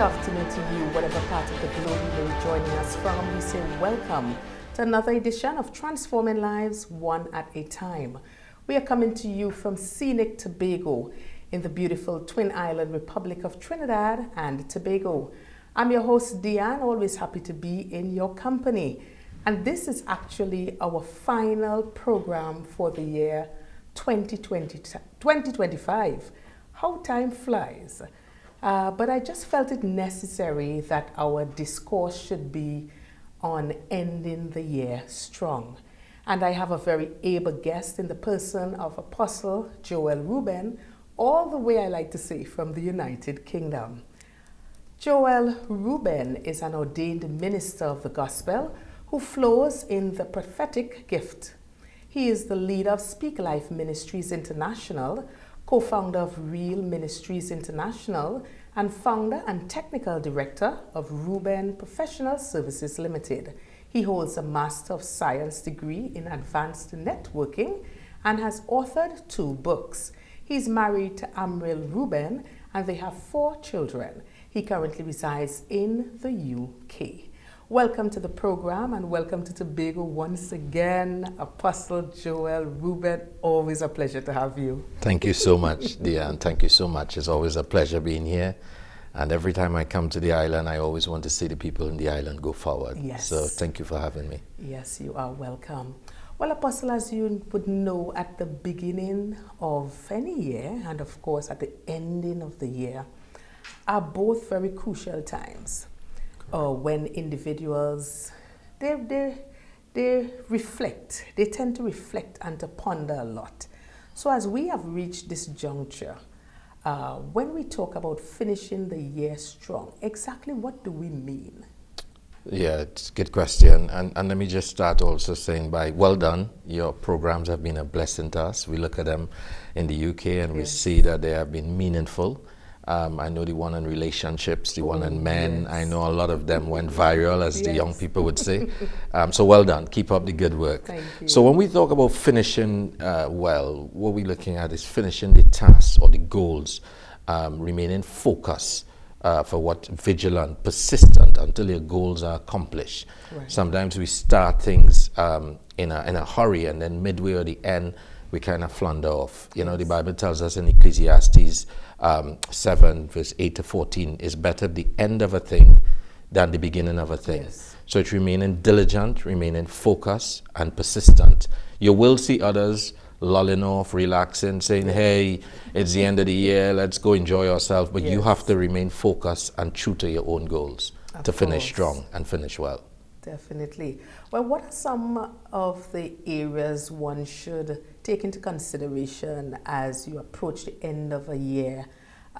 good afternoon to you, whatever part of the globe you may be joining us from. We say welcome to another edition of Transforming Lives One at a Time. We are coming to you from scenic Tobago in the beautiful Twin Island Republic of Trinidad and Tobago. I'm your host, Deanne, always happy to be in your company. And this is actually our final program for the year 2025. How time flies. But I just felt it necessary that our discourse should be on ending the year strong. And I have a very able guest in the person of Apostle Joel Reuben, all the way, I like to say, from the United Kingdom. Joel Reuben is an ordained minister of the gospel who flows in the prophetic gift. He is the leader of Speak Life Ministries International, co-founder of Real Ministries International, and founder and technical director of Reuben Professional Services Limited. He holds a Master of Science degree in Advanced Networking and has authored 2 books. He's married to Amril Reuben and they have 4 children. He currently resides in the UK. Welcome to the program and welcome to Tobago once again, Apostle Joel Reuben. Always a pleasure to have you. Thank you so much, Deanne. Thank you so much. It's always a pleasure being here. And every time I come to the island, I always want to see the people in the island go forward. Yes. So thank you for having me. Yes, you are welcome. Well, Apostle, as you would know, at the beginning of any year and of course at the ending of the year are both very crucial times. When individuals, they reflect, they tend to reflect and to ponder a lot. So as we have reached this juncture, when we talk about finishing the year strong, exactly what do we mean? Yeah, it's a good question. And let me just start also saying well done. Your programs have been a blessing to us. We look at them in the UK and we see that they have been meaningful. I know the one on relationships, the one on men. Yes. I know a lot of them went viral, as the young people would say. So well done. Keep up the good work. Thank you. So when we talk about finishing well, what we're looking at is finishing the tasks or the goals, remaining focused for what vigilant, persistent until your goals are accomplished. Right. Sometimes we start things in a hurry and then midway or the end, we kind of flounder off. You know, the Bible tells us in Ecclesiastes 7 verse 8 to 14, is better the end of a thing than the beginning of a thing. Yes. So it's remaining diligent, remaining focused and persistent. You will see others lolling off, relaxing, saying, hey, it's the end of the year, let's go enjoy ourselves. But you have to remain focused and true to your own goals to finish strong and finish well. Definitely. Well, what are some of the areas one should take into consideration as you approach the end of a year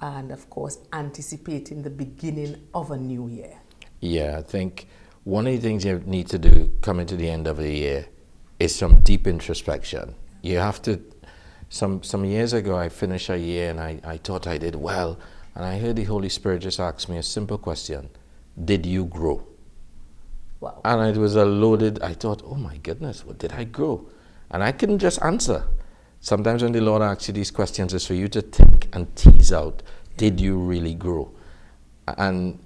and, of course, anticipating the beginning of a new year? Yeah, I think one of the things you need to do coming to the end of the year is some deep introspection. You have to, some years ago, I finished a year and I thought I did well. And I heard the Holy Spirit just ask me a simple question. Did you grow? Wow. And it was a loaded, I thought, oh my goodness, what did I grow? And I couldn't just answer. Sometimes when the Lord asks you these questions, it's for you to think and tease out, did you really grow? And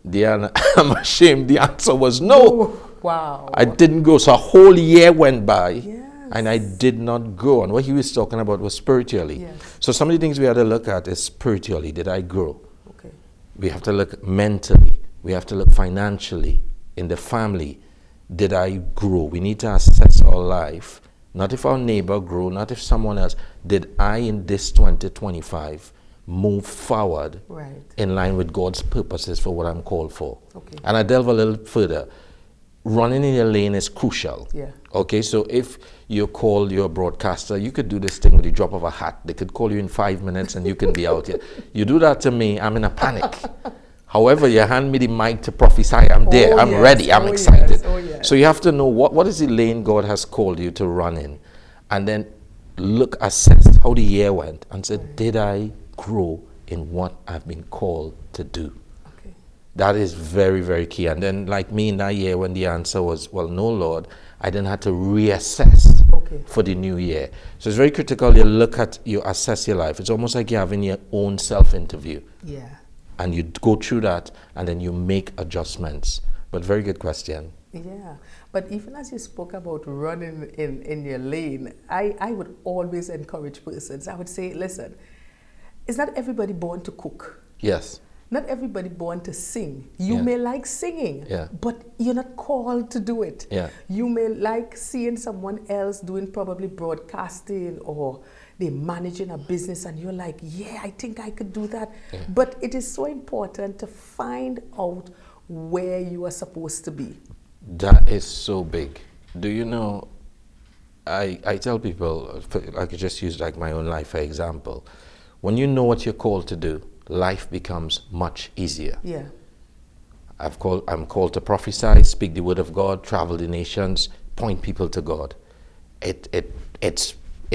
I'm ashamed, the answer was no. Oh, wow. I didn't grow. So a whole year went by and I did not grow. And what he was talking about was spiritually. Yes. So some of the things we had to look at is spiritually, did I grow? Okay. We have to look mentally. We have to look financially. In the family, did I grow? We need to assess our life, not if our neighbor grew, not if someone else. Did I in this 2025 move forward in line with God's purposes for what I'm called for? Okay. And I delve a little further. Running in your lane is crucial. Yeah. Okay, so if you're called, you're a broadcaster, you could do this thing with the drop of a hat. They could call you in 5 minutes and you can be out here. You do that to me, I'm in a panic. However, you hand me the mic to prophesy, I'm there, I'm ready, I'm excited. Yes. So you have to know what is the lane God has called you to run in. And then assess how the year went and say, did I grow in what I've been called to do? Okay. That is very, very key. And then like me in that year when the answer was, well, no, Lord, I then had to reassess for the new year. So it's very critical you assess your life. It's almost like you're having your own self-interview. Yeah. and you go through that, and then you make adjustments. But very good question. Yeah, but even as you spoke about running in your lane, I would always encourage persons. I would say, listen, is not everybody born to cook? Yes. Not everybody born to sing. You Yeah. may like singing, Yeah. but you're not called to do it. Yeah. You may like seeing someone else doing probably broadcasting, or they're managing a business, and you're like, yeah, I think I could do that. Yeah. But it is so important to find out where you are supposed to be. That is so big. Do you know, I tell people, I could just use like my own life for example. When you know what you're called to do, life becomes much easier. Yeah. I'm called to prophesy, speak the word of God, travel the nations, point people to God. It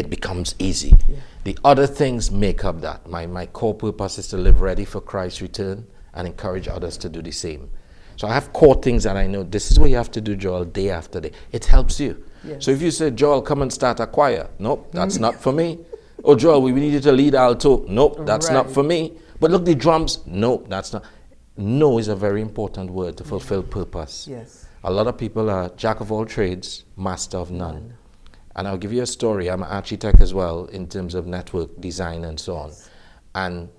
becomes easy. Yeah. The other things make up that. My core purpose is to live ready for Christ's return and encourage others to do the same. So I have core things that I know, this is what you have to do, Joel, day after day. It helps you. Yes. So if you say, Joel, come and start a choir. Nope, that's not for me. Oh, Joel, we need you to lead alto. Nope, that's not for me. But look, the drums. Nope, that's not. No is a very important word to fulfill purpose. Yes. A lot of people are jack of all trades, master of none. And I'll give you a story. I'm an architect as well in terms of network design and so on. And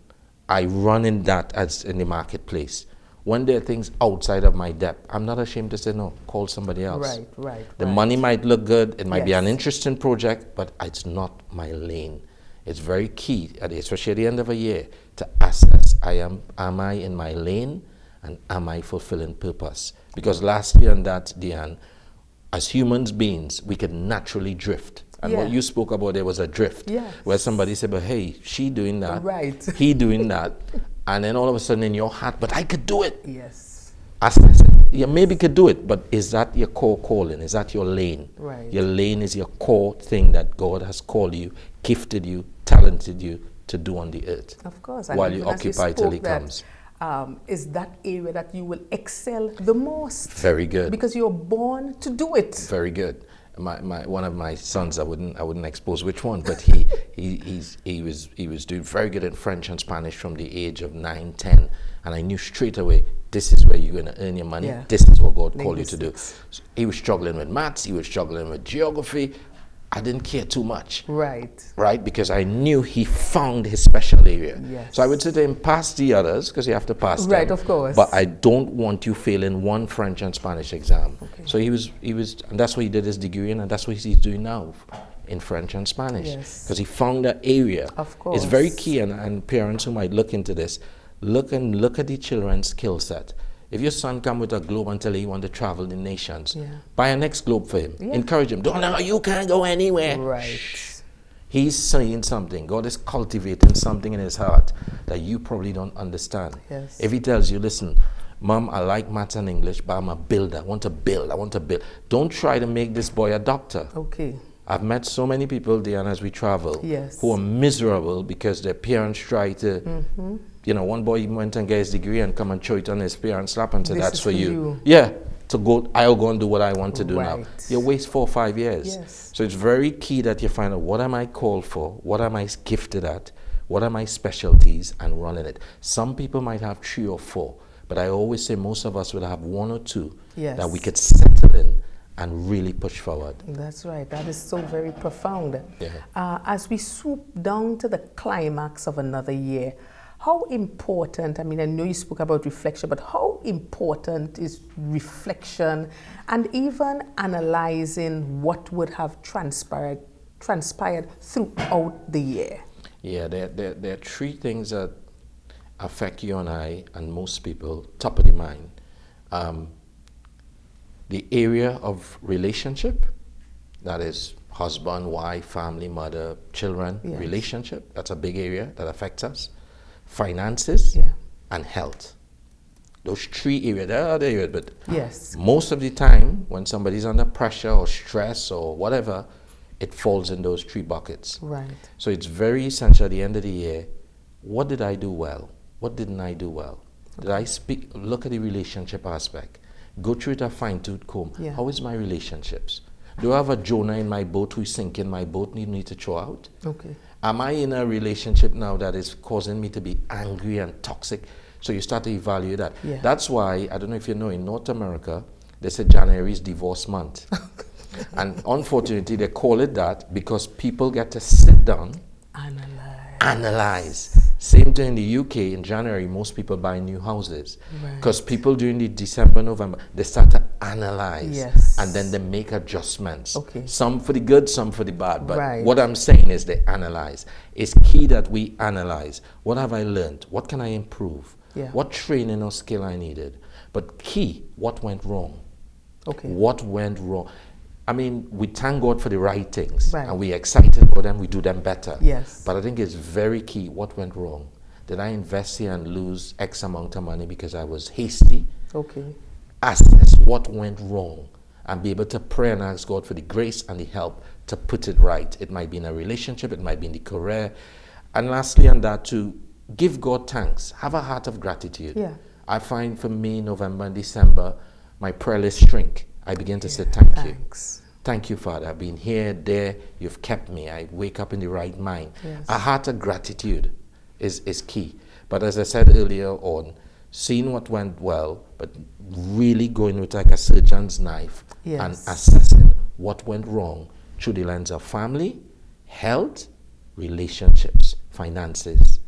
I run in that as in the marketplace. When there are things outside of my depth, I'm not ashamed to say no, call somebody else. Right. The money might look good, it might be Yes. an interesting project, but it's not my lane. It's very key, especially at the end of a year, to assess, am I in my lane, and am I fulfilling purpose? Because lastly on that, Deanne, as humans beings, we can naturally drift. And what Yeah. you spoke about, there was a drift. Yes. Where somebody said, but hey, she doing that, Right. he doing that, and then all of a sudden in your heart, but I could do it. Yes. As I said, you maybe could do it, but is that your core calling? Is that your lane? Right. Your lane is your core thing that God has called you, gifted you, talented you to do on the earth. Of course. While you even as occupy till He spoke that, comes. Is that area that you will excel the most. Very good. Because you're born to do it. Very good. One of my sons, I wouldn't expose which one, but he was doing very good in French and Spanish from the age of 9, 10, and I knew straight away, this is where you're going to earn your money. Yeah. This is what God called you to do. Linguistics. So he was struggling with maths. He was struggling with geography. I didn't care too much. Right, because I knew he found his special area. Yes. So I would say to him, pass the others, because you have to pass them. Right, of course. But I don't want you failing one French and Spanish exam. Okay. So he was, and that's what he did his degree in, and that's what he's doing now in French and Spanish. Yes. Because he found that area. Of course. It's very key, and parents who might look into this, look at the children's skill set. If your son come with a globe and tell you want to travel the nations, buy a next globe for him. Yeah. Encourage him. Don't know, you can't go anywhere. Right. He's saying something. God is cultivating something in his heart that you probably don't understand. Yes. If he tells you, listen, Mom, I like maths and English, but I'm a builder. I want to build. Don't try to make this boy a doctor. Okay. I've met so many people, Diana, as we travel, Yes. who are miserable because their parents try to, one boy even went and get his degree and come and show it on his parents' lap and say, This that's is for for you. you. Yeah, I'll go and do what I want to do now. Right. You waste 4 or 5 years. Yes. So it's very key that you find out, what am I called for? What am I gifted at? What are my specialties? And running it. Some people might have 3 or 4, but I always say most of us will have 1 or 2 Yes. that we could settle in and really push forward. That's right. That is so very profound. Yeah. As we swoop down to the climax of another year, how important, I know you spoke about reflection, but how important is reflection and even analyzing what would have transpired throughout the year? Yeah, there are 3 things that affect you and I and most people, top of the mind. The area of relationship, that is husband, wife, family, mother, children, Yes. relationship, that's a big area that affects us. Finances and health. Those 3 areas, there are other areas, but Yes. most of the time when somebody's under pressure or stress or whatever, it falls in those 3 buckets. Right. So it's very essential at the end of the year, what did I do well? What didn't I do well? Did I look at the relationship aspect? Go through it a fine-tooth comb. Yeah. How is my relationships? Do I have a Jonah in my boat who's sinking my boat and need to throw out? Okay. Am I in a relationship now that is causing me to be angry and toxic So you start to evaluate that. Yeah. That's why, I don't know if you know, in North America, they say January is divorce month. And unfortunately, they call it that because people get to sit down, analyze. Same thing in the UK, in January, most people buy new houses. Because people during the December, November, they start to analyze. Yes. And then they make adjustments. Okay. Some for the good, some for the bad. But Right. what I'm saying is they analyze. It's key that we analyze. What have I learned? What can I improve? Yeah. What training or skill I needed? But key, what went wrong? Okay. What went wrong? I mean, we thank God for the right things, Right. and we're excited about them, we do them better. Yes. But I think it's very key, what went wrong? Did I invest here and lose X amount of money because I was hasty? Okay. Assess what went wrong and be able to pray and ask God for the grace and the help to put it right. It might be in a relationship, it might be in the career. And lastly on that too, give God thanks. Have a heart of gratitude. Yeah. I find for me, November and December, my prayer list shrink. I begin to say thank you. Thank you, Father. I've been here, there, you've kept me. I wake up in the right mind. Yes. A heart of gratitude is key. But as I said earlier on, seeing what went well, but really going with like a surgeon's knife and assessing what went wrong through the lens of family, health, relationships, finances.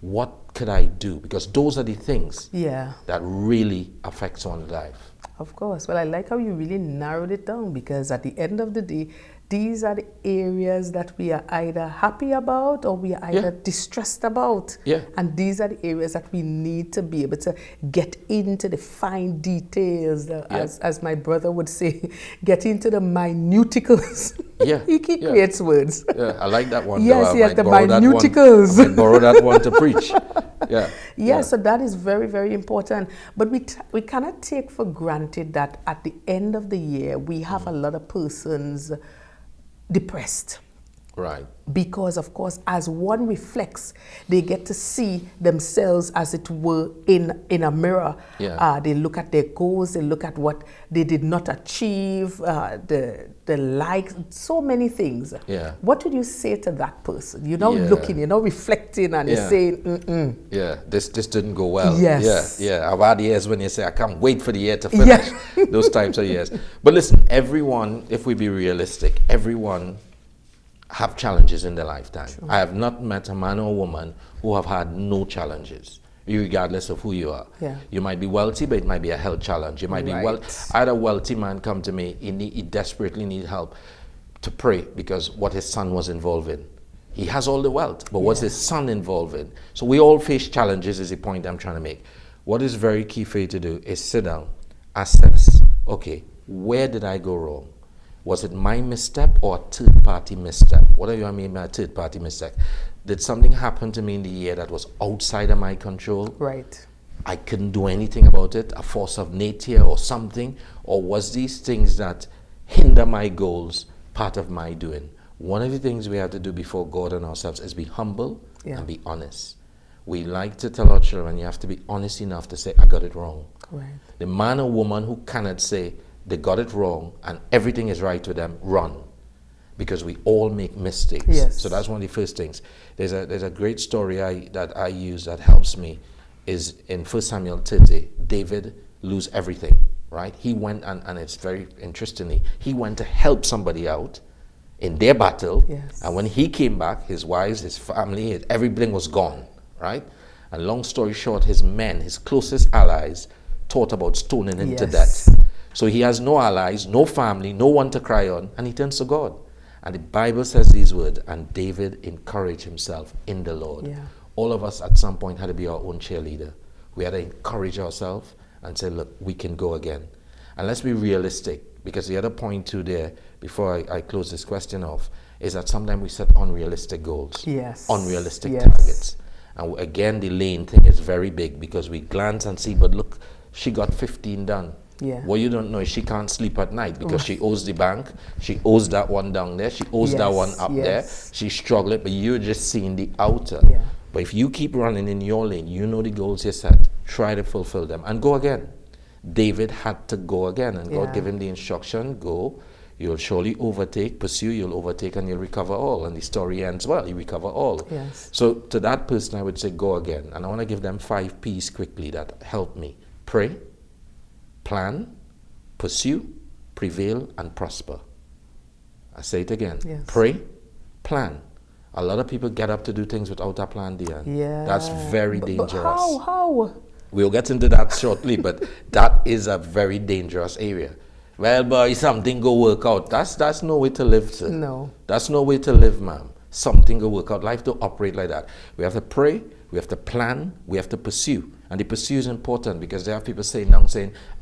What could I do? Because those are the things that really affect someone's life. Of course. Well, I like how you really narrowed it down, because at the end of the day, these are the areas that we are either happy about or we are either distressed about. Yeah. And these are the areas that we need to be able to get into the fine details, as my brother would say, get into the minuticals. Yeah. He creates words. Yeah, I like that one. Yes, yes, the minuticals. I might borrow that one to preach. Yeah. So that is very, very important. But we cannot take for granted that at the end of the year, we have a lot of persons depressed. Right. Because, of course, as one reflects, they get to see themselves, as it were, in a mirror. Yeah. They look at their goals, they look at what they did not achieve, the likes, so many things. Yeah. What would you say to that person? You're now looking, you're now reflecting, and you're saying, Yeah, this didn't go well. Yes. Yeah. I've had years when you say, I can't wait for the year to finish. Those types of years. But listen, everyone, if we be realistic, everyone have challenges in their lifetime. True. I have not met a man or woman who have had no challenges, regardless of who you are. Yeah. You might be wealthy, but it might be a health challenge. You might be I had a wealthy man come to me, he desperately needed help to pray because what his son was involved in. He has all the wealth, but what's his son involved in? So we all face challenges is the point I'm trying to make. What is very key for you to do is sit down, assess, okay, where did I go wrong? Was it my misstep or a third-party misstep? What do I mean by a third-party misstep? Did something happen to me in the year that was outside of my control? Right. I couldn't do anything about it, a force of nature or something? Or was these things that hinder my goals part of my doing? One of the things we have to do before God and ourselves is be humble and be honest. We like to tell our children, you have to be honest enough to say, I got it wrong. Right. The man or woman who cannot say, they got it wrong and everything is right with them, run, because we all make mistakes. Yes. So that's one of the first things. There's a great story that I use that helps me, is in 1 Samuel 30. David lose everything, right? He went and it's very interestingly, he went to help somebody out in their battle, and when he came back, his wives, his family, everything was gone, right? And long story short, his men, his closest allies, thought about stoning him to death. So he has no allies, no family, no one to cry on, and he turns to God. And the Bible says these words, and David encouraged himself in the Lord. Yeah. All of us at some point had to be our own cheerleader. We had to encourage ourselves and say, look, we can go again. And let's be realistic, because the other point too there, before I close this question off, is that sometimes we set unrealistic goals, unrealistic targets. And again, the lane thing is very big, because we glance and see, but look, she got 15 done. What you don't know is she can't sleep at night because she owes the bank, she owes that one down there, she owes that one up there, she's struggling, but you're just seeing the outer. But if you keep running in your lane, you know the goals you set, try to fulfill them and go again. David had to go again, and God gave him the instruction, go, You'll surely overtake, pursue, you'll overtake, and you'll recover all. And the story ends well, you recover all. Yes. So to that person, I would say, go again. And I want to give them 5 P's quickly that help me. Pray, plan, pursue, prevail, and prosper. I say it again. Yes. Pray, plan. A lot of people get up to do things without a plan, Diane. Yeah. That's very dangerous. But how? We'll get into that shortly, but that is a very dangerous area. Well, boy, something go work out. That's no way to live, sir. No. That's no way to live, ma'am. Something go work out. Life don't operate like that. We have to pray, we have to plan, we have to pursue. And the pursue is important because there are people saying,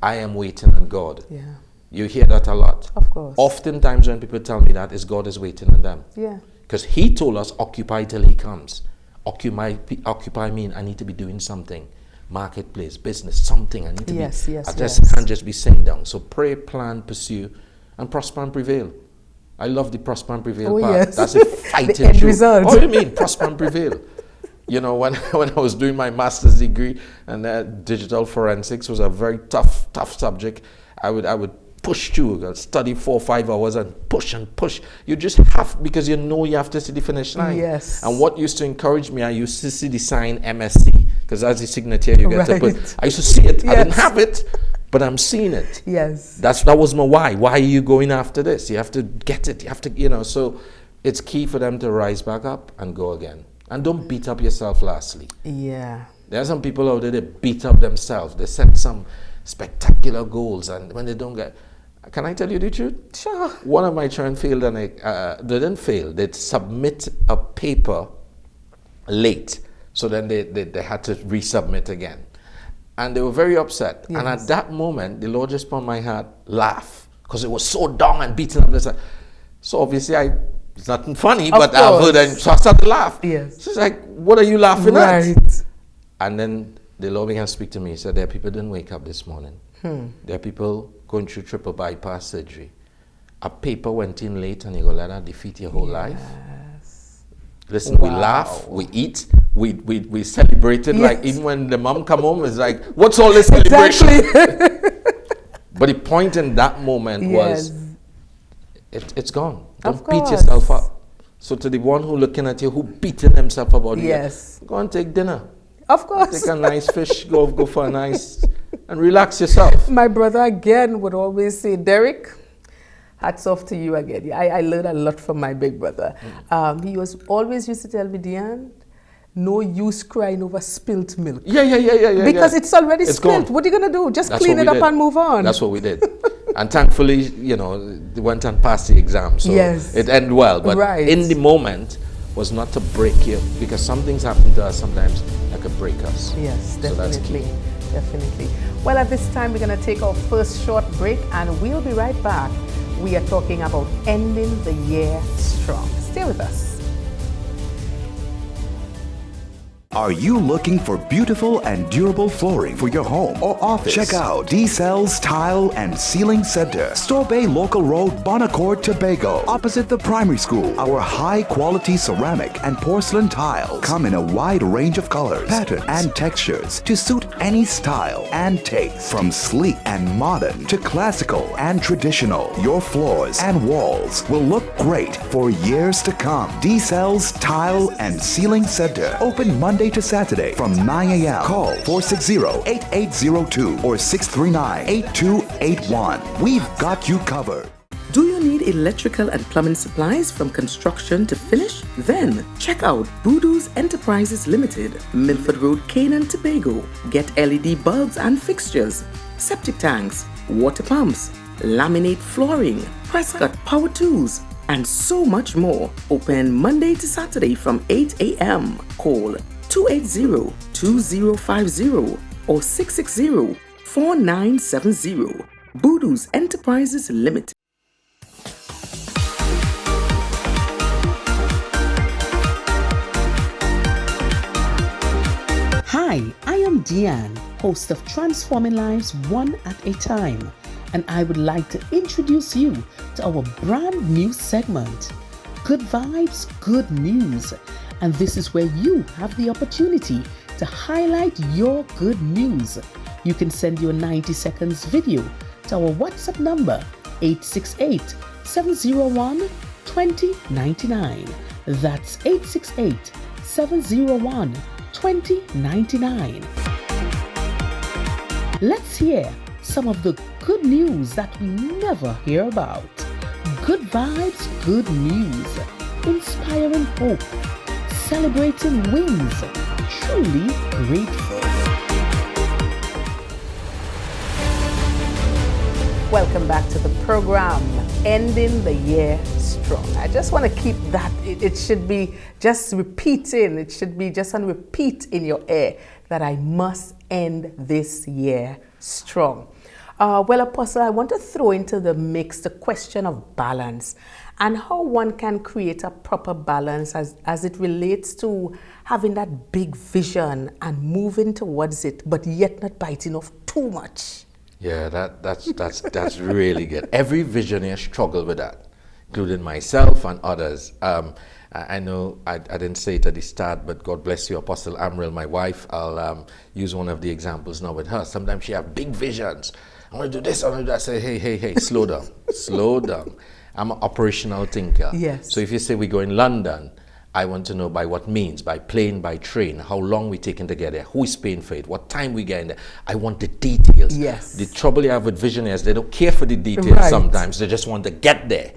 I am waiting on God. Yeah. You hear that a lot. Of course. Oftentimes when people tell me that, is God is waiting on them. Yeah. Because he told us, occupy till he comes. Occupy mean I need to be doing something. Marketplace, business, something. I need to I just can't just be sitting down. So pray, plan, pursue, and prosper and prevail. I love the prosper and prevail part. Yes. That's a fighting the end show. result. What do you mean, prosper and prevail? You know, when I was doing my master's degree, and digital forensics was a very tough subject, I would push through, I'd study 4 or 5 hours and push. You just have, because you know you have to see the finish line. Yes. And what used to encourage me, I used to see the sign MSC, because that's the signature you get to put. I used to see it. Yes. I didn't have it, but I'm seeing it. Yes. That was my why. Why are you going after this? You have to get it. You have to, so it's key for them to rise back up and go again. And don't beat up yourself lastly. Yeah. There are some people out there that beat up themselves. They set some spectacular goals, and when they don't get... Can I tell you the truth? Sure. One of my children failed, and they didn't fail. They'd submit a paper late. So then they had to resubmit again. And they were very upset. Yes. And at that moment, the Lord just put on my heart, laugh. Because it was so down and beaten up. So obviously, it's nothing funny, but I've heard it. So I started to laugh. Yes. She's like, what are you laughing at? And then the Lord began to speak to me. He said, there are people who didn't wake up this morning. There are people going through triple bypass surgery. A paper went in late, and you're going to let that defeat your whole life. Listen, we laugh, we eat, we celebrated. Like even when the mom come home, it's like, what's all this celebration? But the point in that moment was, it's gone. Don't beat yourself up. So to the one who looking at you, who beating themselves about you, go and take dinner. Of course. Take a nice fish, go for a nice, and relax yourself. My brother again would always say, Derek, hats off to you again. I learned a lot from my big brother. He always used to tell me, Diane, no use crying over spilt milk. Yeah. Because it's already spilt. Gone. What are you going to do? Just clean it up and move on. That's what we did. And thankfully, they went and passed the exam. So it ended well. But in the moment was not to break you, because some things happen to us sometimes that could break us. Yes, definitely. So that's key. Definitely. Well, at this time, we're going to take our first short break, and we'll be right back. We are talking about ending the year strong. Stay with us. Are you looking for beautiful and durable flooring for your home or office? Check out D-Cell's Tile and Ceiling Center, Store Bay Local Road, Bonacord, Tobago, opposite the primary school. Our high-quality ceramic and porcelain tiles come in a wide range of colors, patterns, and textures to suit any style and taste. From sleek and modern to classical and traditional, your floors and walls will look great for years to come. D-Cell's Tile and Ceiling Center, open Monday to Saturday from 9 a.m. Call 460-8802 or 639-8281. We've got you covered. Do you need electrical and plumbing supplies from construction to finish? Then check out Voodoo's Enterprises Limited, Milford Road, Canaan, Tobago. Get LED bulbs and fixtures, septic tanks, water pumps, laminate flooring, Prescott power tools, and so much more. Open Monday to Saturday from 8 a.m. Call 280-2050 or 660-4970. Voodoo's Enterprises Limited. Hi, I am Deanne, host of Transforming Lives One at a Time, and I would like to introduce you to our brand new segment, Good Vibes, Good News. And this is where you have the opportunity to highlight your good news. You can send your 90 seconds video to our WhatsApp number 868-701-2099. That's 868-701-2099. Let's hear some of the good news that we never hear about. Good vibes, good news, inspiring hope, celebrating wins, truly grateful. Welcome back to the program, Ending the Year Strong. I just want to keep that, it should be just repeating, it should be just on repeat in your ear that I must end this year strong. Well, Apostle, I want to throw into the mix the question of balance and how one can create a proper balance as it relates to having that big vision and moving towards it, but yet not biting off too much. Yeah, that's really good. Every visionary struggle with that, including myself and others. I know I didn't say it at the start, but God bless you, Apostle Amril, my wife. I'll use one of the examples now with her. Sometimes she has big visions. I want to do this, I want to do that. I say, hey, slow down, slow down. I'm an operational thinker. Yes. So if you say we go in London, I want to know by what means, by plane, by train, how long we taking to get there, who is paying for it, what time we get in there. I want the details. Yes. The trouble you have with visionaries, they don't care for the details sometimes. They just want to get there.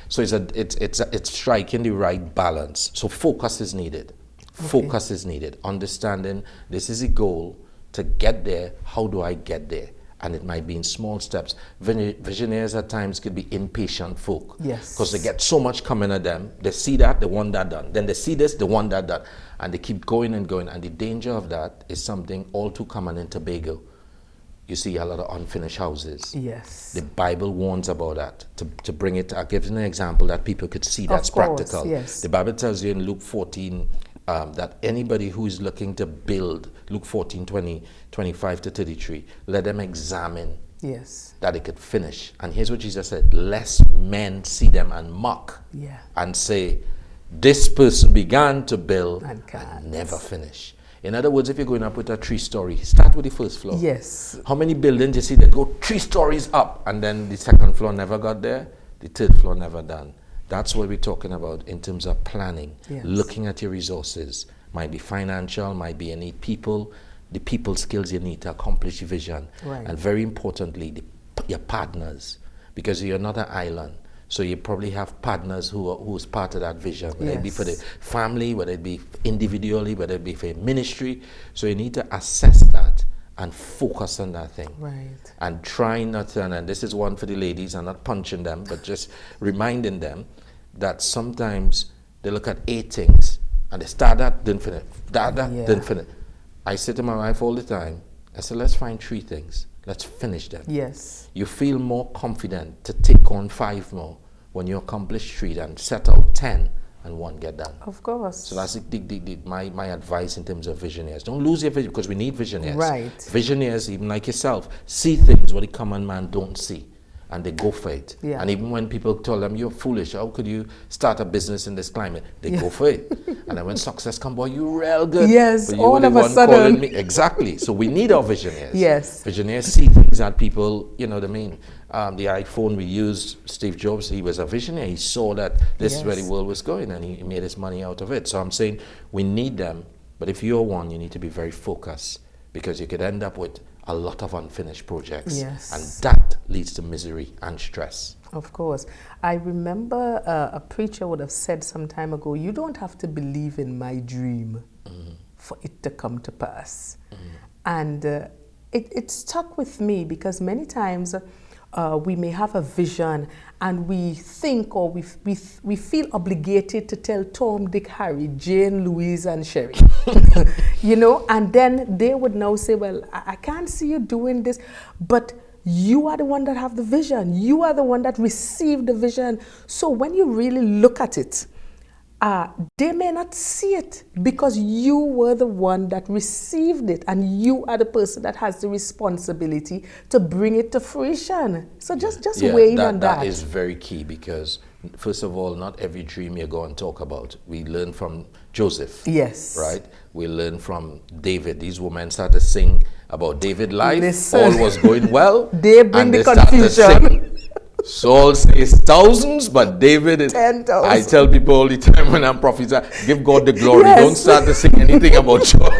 So it's striking the right balance. So focus is needed. Okay. Focus is needed. Understanding this is a goal to get there. How do I get there? And it might be in small steps. Visionaries at times could be impatient folk. Yes. Because they get so much coming at them. They see that, they want that done. Then they see this, they want that done. And they keep going and going. And the danger of that is something all too common in Tobago. You see a lot of unfinished houses. Yes. The Bible warns about that. To bring it, I'll give you an example that people could see that's practical. Yes. The Bible tells you in Luke 14 that anybody who is looking to build, Luke 14, 25 to 33, let them examine that they could finish. And here's what Jesus said, lest men see them and mock and say, this person began to build and never finish. In other words, if you're going up with a 3-story, start with the first floor. Yes. How many buildings you see that go 3 stories up and then the second floor never got there, the third floor never done? That's what we're talking about in terms of planning, looking at your resources. Might be financial, might be you need people, the people skills you need to accomplish your vision. Right. And very importantly, your partners, because you're not an island. So you probably have partners who's part of that vision, whether it be for the family, whether it be individually, whether it be for ministry. So you need to assess that and focus on that thing. Right. And try not to, and this is one for the ladies, I'm not punching them, but just reminding them that sometimes they look at 8 things and they start that, didn't finish, didn't finish. I say to my wife all the time, I said, let's find 3 things. Let's finish them. Yes. You feel more confident to take on 5 more when you accomplish 3 than set out 10 and 1 get done. Of course. So that's my advice in terms of visionaries. Don't lose your vision, because we need visionaries. Right. Visionaries, even like yourself, see things what the common man don't see, and they go for it. Yeah. And even when people tell them, you're foolish, how could you start a business in this climate? They go for it. And then when success comes, boy, you real good. Yes, but all of a sudden. Exactly. So we need our visionaries. Yes. Visionaries see things that people, you know what I mean? The iPhone we used, Steve Jobs, he was a visionary. He saw that this is where the world was going, and he made his money out of it. So I'm saying we need them, but if you're one, you need to be very focused, because you could end up with a lot of unfinished projects. Yes. And that leads to misery and stress. Of course. I remember a preacher would have said some time ago, you don't have to believe in my dream for it to come to pass. And it stuck with me, because many times we may have a vision and we think, or we feel obligated to tell Tom, Dick, Harry, Jane, Louise, and Sherry, you know, and then they would now say, well, I can't see you doing this, but you are the one that have the vision. You are the one that received the vision. So when you really look at it, they may not see it, because you were the one that received it, and you are the person that has the responsibility to bring it to fruition. So just weigh in on that. That is very key, because first of all, not every dream you go and talk about. We learn from Joseph. Yes. Right? We learn from David. These women started to sing about David's life. Listen. All was going well. They bring the confusion. Saul says thousands, but David is 10,000. I tell people all the time when I'm prophesying, give God the glory. Yes. Don't start to sing anything about Joel.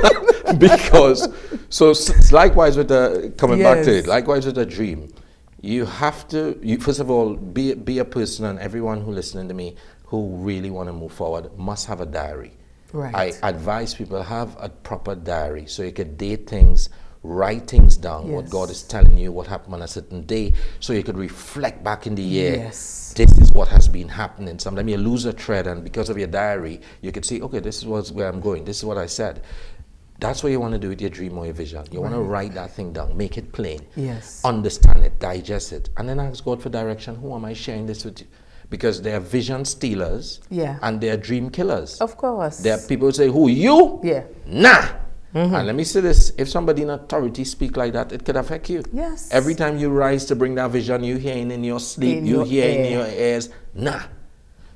Because, so likewise with coming back to it, likewise with a dream, you have to, first of all, be a person, and everyone who listening to me who really want to move forward must have a diary. Right. I advise people have a proper diary so you can date things, write things down, what God is telling you, what happened on a certain day, so you could reflect back in the year. Yes. This is what has been happening. Sometimes you lose a thread, and because of your diary, you could see, okay, this is where I'm going. This is what I said. That's what you want to do with your dream or your vision. You want to write that thing down, make it plain. Yes. Understand it, digest it, and then ask God for direction. Who am I sharing this with you? Because they are vision stealers and they are dream killers. Of course. There are people who say, who, you? Yeah. Nah. And let me say this, if somebody in authority speak like that, it could affect you. Yes. Every time you rise to bring that vision, you hearing in your sleep, you hear in your ears, nah.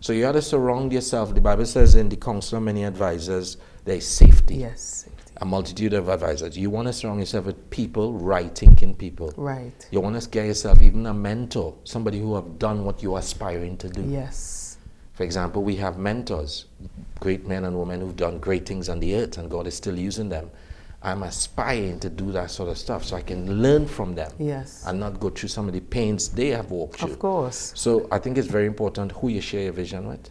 So you have to surround yourself. The Bible says in the counsel of many advisors, there is safety. Yes, safety. A multitude of advisors. You want to surround yourself with people, right-thinking people. Right. You want to get yourself even a mentor, somebody who have done what you're aspiring to do. Yes. For example, we have mentors, great men and women who've done great things on the earth, and God is still using them. I'm aspiring to do that sort of stuff so I can learn from them. Yes. And not go through some of the pains they have walked through. Of course. So I think it's very important who you share your vision with.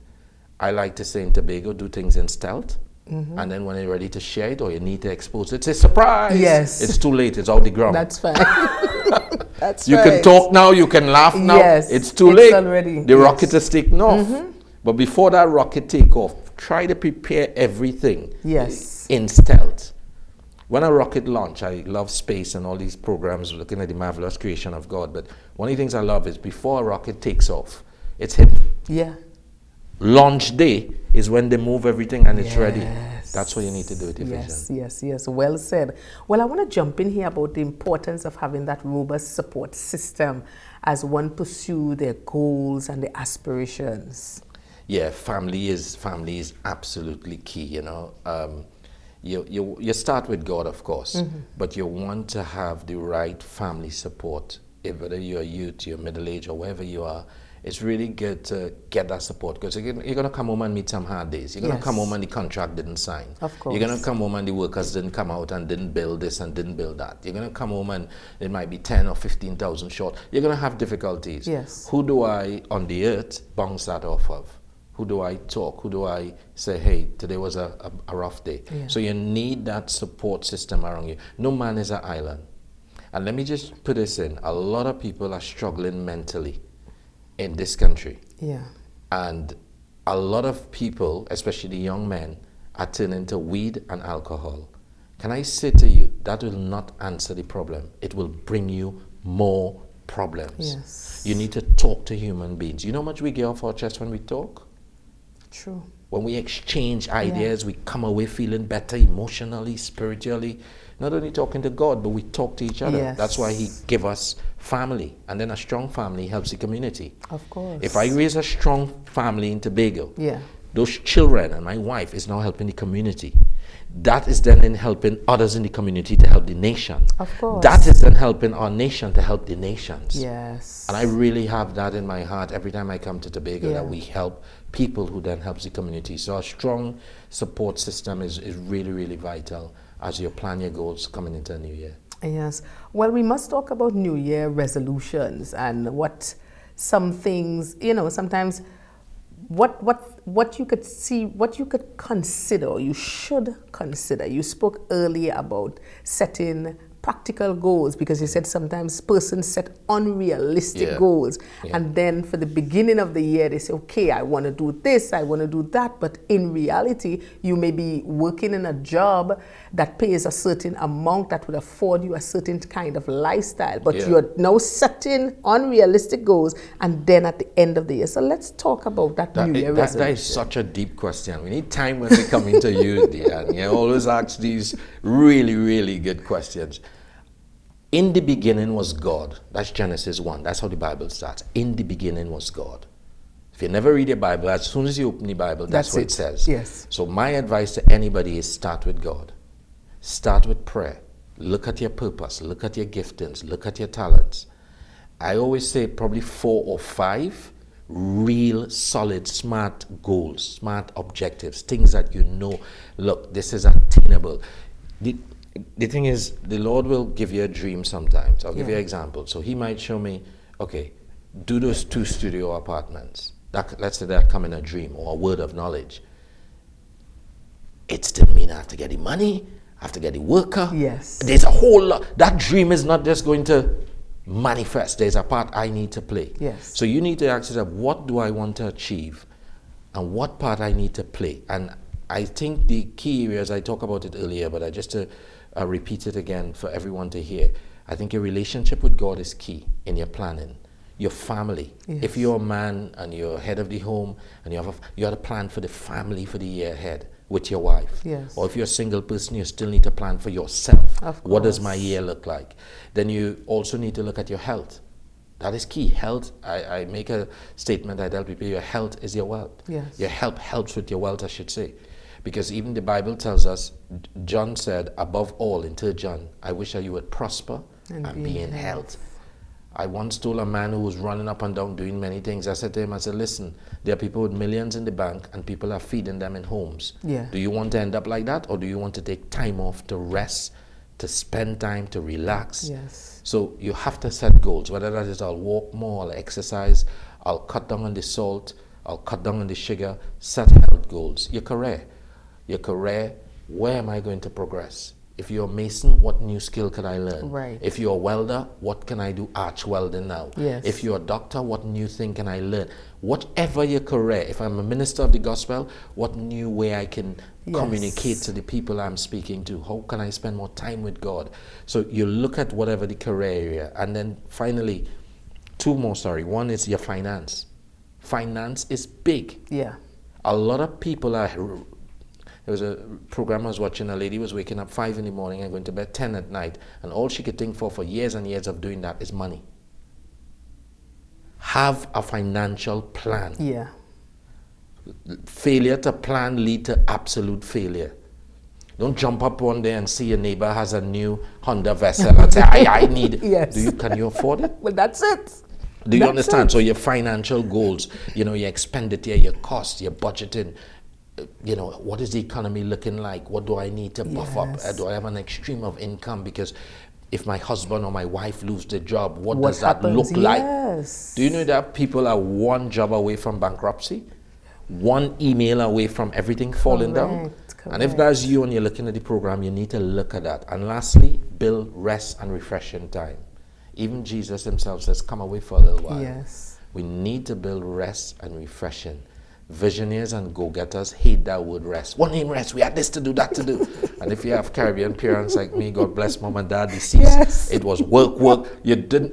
I like to say in Tobago, do things in stealth. And then when you're ready to share it or you need to expose it, say, surprise! Yes. It's too late, it's out the ground. That's fine. That's You right. can talk now, you can laugh now. Yes, It's too it's late. already, The yes. rocket is taken off. But before that rocket take off, try to prepare everything in stealth. When a rocket launch, I love space and all these programs looking at the marvelous creation of God. But one of the things I love is before a rocket takes off, it's hidden. Yeah. Launch day is when they move everything and it's ready. That's what you need to do with your vision. Yes. Well said. Well, I want to jump in here about the importance of having that robust support system as one pursue their goals and their aspirations. Yeah, family is absolutely key. You know, you start with God, of course, but you want to have the right family support. If whether you're a youth, you're middle age, or wherever you are, it's really good to get that support, because you're going to come home and meet some hard days. You're going to come home and the contract didn't sign. Of course. You're going to come home and the workers didn't come out and didn't build this and didn't build that. You're going to come home and it might be 10 or 15,000 short. You're going to have difficulties. Yes. Who do I, on the earth, bounce that off of? Who do I talk? Who do I say, hey, today was a rough day? Yeah. So you need that support system around you. No man is an island. And let me just put this in. A lot of people are struggling mentally in this country. Yeah. And a lot of people, especially the young men, are turning to weed and alcohol. Can I say to you, that will not answer the problem. It will bring you more problems. Yes. You need to talk to human beings. You know how much we get off our chest when we talk? True. When we exchange ideas, we come away feeling better emotionally, spiritually. Not only talking to God, but we talk to each other. Yes. That's why He gave us family. And then a strong family helps the community. Of course. If I raise a strong family in Tobago, Yeah. those children and my wife is now helping the community. That is then in helping others in the community to help the nation. Of course. That is then helping our nation to help the nations. Yes. And I really have that in my heart every time I come to Tobago, Yeah. that we help people who then helps the community. So a strong support system is really, really vital as you plan your goals coming into a new year. Yes. Well, we must talk about New Year resolutions and what some things, you know, sometimes what you could see, what you could consider, you should consider. You spoke earlier about setting practical goals, because you said sometimes persons set unrealistic goals, and then for the beginning of the year they say, okay, I want to do this, I want to do that, but in reality you may be working in a job that pays a certain amount that would afford you a certain kind of lifestyle, but you're now setting unrealistic goals, and then at the end of the year. So let's talk about that New Year resolution. That is such a deep question. We need time when we come into you, dear, and you always ask these really, really good questions. In the beginning was God. That's Genesis 1. That's how the Bible starts. In the beginning was God. If you never read your Bible, as soon as you open the Bible, that's what it says. Yes. So my advice to anybody is start with God. Start with prayer. Look at your purpose. Look at your giftings. Look at your talents. I always say probably 4 or 5 real solid smart goals, smart objectives, things that you know, look, this is attainable. The thing is, the Lord will give you a dream sometimes. I'll give you an example. So he might show me, okay, do those 2 studio apartments. Let's say that come in a dream or a word of knowledge. It still means I have to get the money, I have to get the worker. Yes. There's a whole lot. That dream is not just going to manifest. There's a part I need to play. Yes. So you need to ask yourself, what do I want to achieve and what part I need to play? And I think the key areas, I talked about it earlier, but I just to repeat it again for everyone to hear. I think your relationship with God is key in your planning. Your family. Yes. If you're a man and you're head of the home and you have a plan for the family for the year ahead with your wife. Yes. Or if you're a single person, you still need to plan for yourself. Of What does course. my year look like? Then you also need to look at your health. That is key. Health, I make a statement, I tell people, your health is your wealth. Yes. Your health helps with your wealth, I should say. Because even the Bible tells us, John said, above all, in 3 John, I wish that you would prosper and be in health. I once told a man who was running up and down doing many things, I said to him, I said, listen, there are people with millions in the bank and people are feeding them in homes. Yeah. Do you want to end up like that, or do you want to take time off to rest, to spend time, to relax? Yes. So you have to set goals, whether that is I'll walk more, I'll exercise, I'll cut down on the salt, I'll cut down on the sugar. Set health goals. Your career, where am I going to progress? If you're a mason, what new skill can I learn? Right. If you're a welder, what can I do arch welding now? Yes. If you're a doctor, what new thing can I learn? Whatever your career, if I'm a minister of the gospel, what new way I can communicate to the people I'm speaking to? How can I spend more time with God? So you look at whatever the career area. And then finally, 2 more, sorry. One is your finance. Finance is big. Yeah. A lot of people are... There was a program I was watching, a lady was waking up 5 in the morning and going to bed 10 at night, and all she could think for years and years of doing that is money. Have a financial plan. Yeah. Failure to plan lead to absolute failure. Don't jump up one day and see your neighbor has a new Honda vessel and say, I need. Yes. Can you afford it? Well, that's it. Do you That's understand? it. So your financial goals, your expenditure, your cost, your budgeting, what is the economy looking like? What do I need to buff up? Yes. Do I have an extreme of income? Because if my husband or my wife lose their job, what does happens? that look like? Yes. Do you know that people are 1 job away from bankruptcy? 1 email away from everything falling down? Correct. And if that's you and you're looking at the program, you need to look at that. And lastly, build rest and refreshing time. Even Jesus himself says, come away for a little while. Yes. We need to build rest and refreshing. Visionaries and go-getters hate that word rest. What name rest? We had this to do, that to do. And if you have Caribbean parents like me, God bless mom and dad, deceased. Yes. It was work.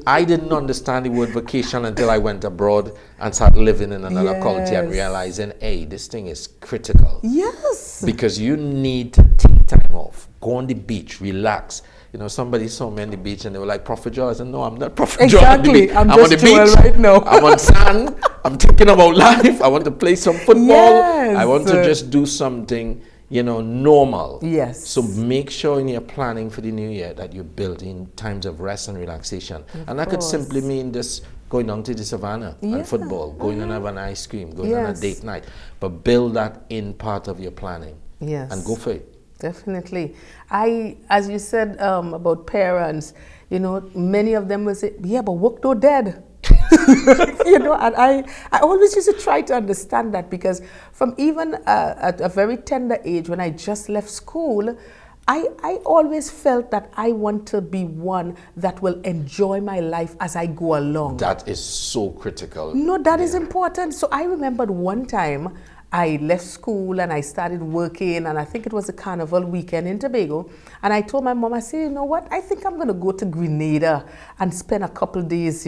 I didn't understand the word vacation until I went abroad and started living in another culture and realizing, hey, this thing is critical. Yes. Because you need to take time off. Go on the beach, relax. Somebody saw me on the beach and they were like, Prophet Joel. I said, no, I'm not Prophet Joel. Exactly. I'm on the just Joel beach right now. I'm on sand. I'm thinking about life. I want to play some football. Yes. I want to just do something, normal. Yes. So make sure in your planning for the new year that you build in times of rest and relaxation. And that could simply mean this going down to the savannah and football, going and have an ice cream, going on a date night. But build that in part of your planning. Yes. And go for it. Definitely. As you said about parents, many of them will say, yeah, but work no dead. And I always used to try to understand that, because from even at a very tender age, when I just left school, I always felt that I want to be one that will enjoy my life as I go along. That is so critical. No, that is important. So I remembered one time I left school and I started working, and I think it was a carnival weekend in Tobago. And I told my mom, I said, you know what? I think I'm going to go to Grenada and spend a couple days,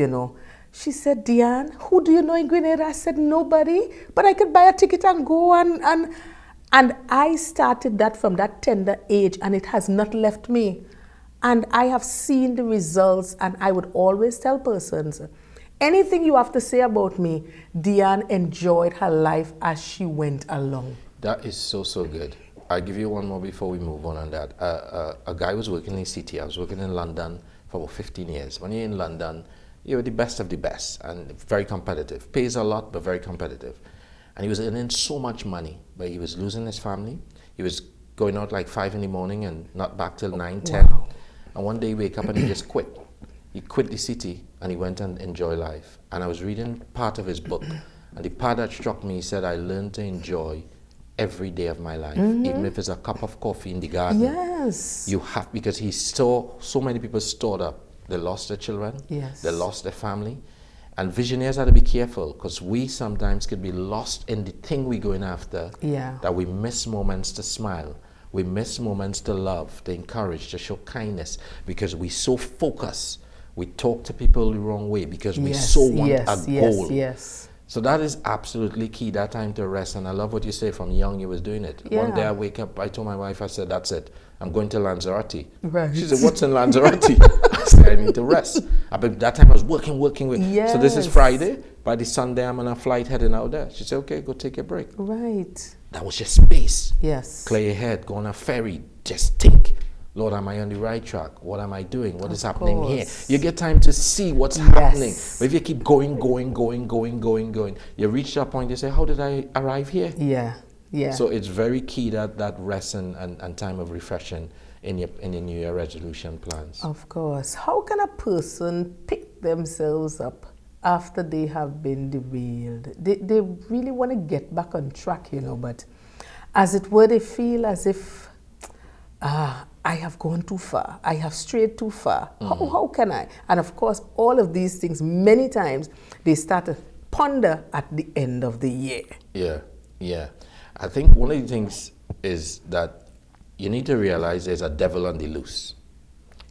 She said, Diane, who do you know in Grenada? I said, nobody, but I could buy a ticket and go. And I started that from that tender age, and it has not left me. And I have seen the results, and I would always tell persons, anything you have to say about me, Diane enjoyed her life as she went along. That is so good. I'll give you one more before we move on that. A guy was working in the city. I was working in London for about 15 years. When you're in London, You know, the best of the best, and very competitive. Pays a lot, but very competitive. And he was earning so much money, but he was losing his family. He was going out like 5 in the morning and not back till 9, 10. Wow. And one day he wake up and he just quit. He quit the city and he went and enjoyed life. And I was reading part of his book, and the part that struck me, he said, I learned to enjoy every day of my life, even if it's a cup of coffee in the garden. Yes. You have, because he saw so many people stored up. They lost their children. Yes. They lost their family. And visionaries have to be careful, because we sometimes could be lost in the thing we're going after, that we miss moments to smile. We miss moments to love, to encourage, to show kindness, because we so focus. We talk to people the wrong way because we so want a goal. Yes. So that is absolutely key, that time to rest. And I love what you say, from young you was doing it. One day I wake up, I told my wife, I said, that's it. I'm going to Lanzarote. Right. She said, what's in Lanzarote? I said, I need to rest. But that time I was working. Yes. So this is Friday. By the Sunday, I'm on a flight heading out there. She said, okay, go take a break. Right. That was just space. Yes. Clear your head, go on a ferry, just think. Lord, am I on the right track? What am I doing? What is happening here? You get time to see what's happening. But if you keep going, you reach that point, you say, how did I arrive here? Yeah. So it's very key that rest and time of refreshing in your New Year resolution plans. Of course. How can a person pick themselves up after they have been derailed? They really want to get back on track, you know, but as it were, they feel as if, I have gone too far. I have strayed too far. How can I? And of course, all of these things, many times, they start to ponder at the end of the year. Yeah. I think one of the things is that you need to realize there's a devil on the loose.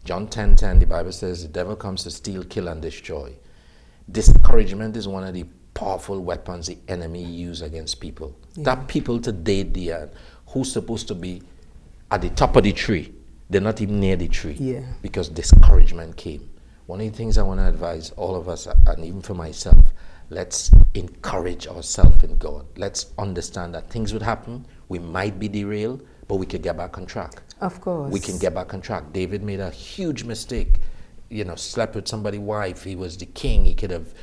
John 10:10, the Bible says the devil comes to steal, kill, and destroy. Discouragement is one of the powerful weapons the enemy uses against people. That people today, dear, who's supposed to be at the top of the tree, they're not even near the tree because discouragement came. One of the things I want to advise all of us, and even for myself, let's encourage ourselves in God. Let's understand that things would happen. We might be derailed, but we could get back on track. Of course. We can get back on track. David made a huge mistake. You know, slept with somebody's wife. He was the king. He could have,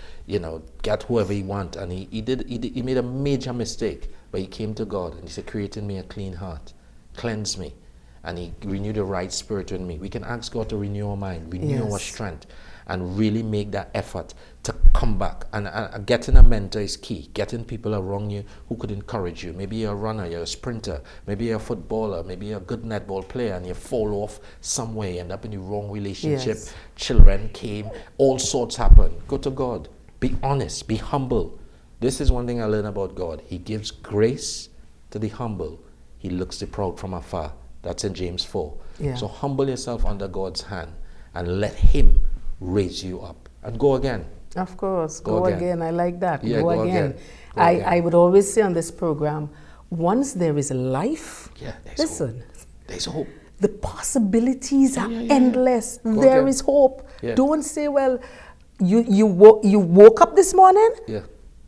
got whoever he wanted. And he made a major mistake. But he came to God and he said, create in me a clean heart. Cleanse me. And he renewed the right spirit in me. We can ask God to renew our mind, renew our strength, and really make that effort to come back. And getting a mentor is key. Getting people around you who could encourage you. Maybe you're a runner, you're a sprinter, maybe you're a footballer, maybe you're a good netball player, and you fall off somewhere, you end up in the wrong relationship. Children came, all sorts happen. Go to God. Be honest, be humble. This is one thing I learned about God. He gives grace to the humble. He looks the proud from afar. That's in James 4. So humble yourself under God's hand and let him raise you up. And go again. Of course. Go again. I like that. Yeah, go again. I would always say on this program, once there is life, there's hope. There's hope. The possibilities are endless. There is hope. Don't say, well, you woke up this morning.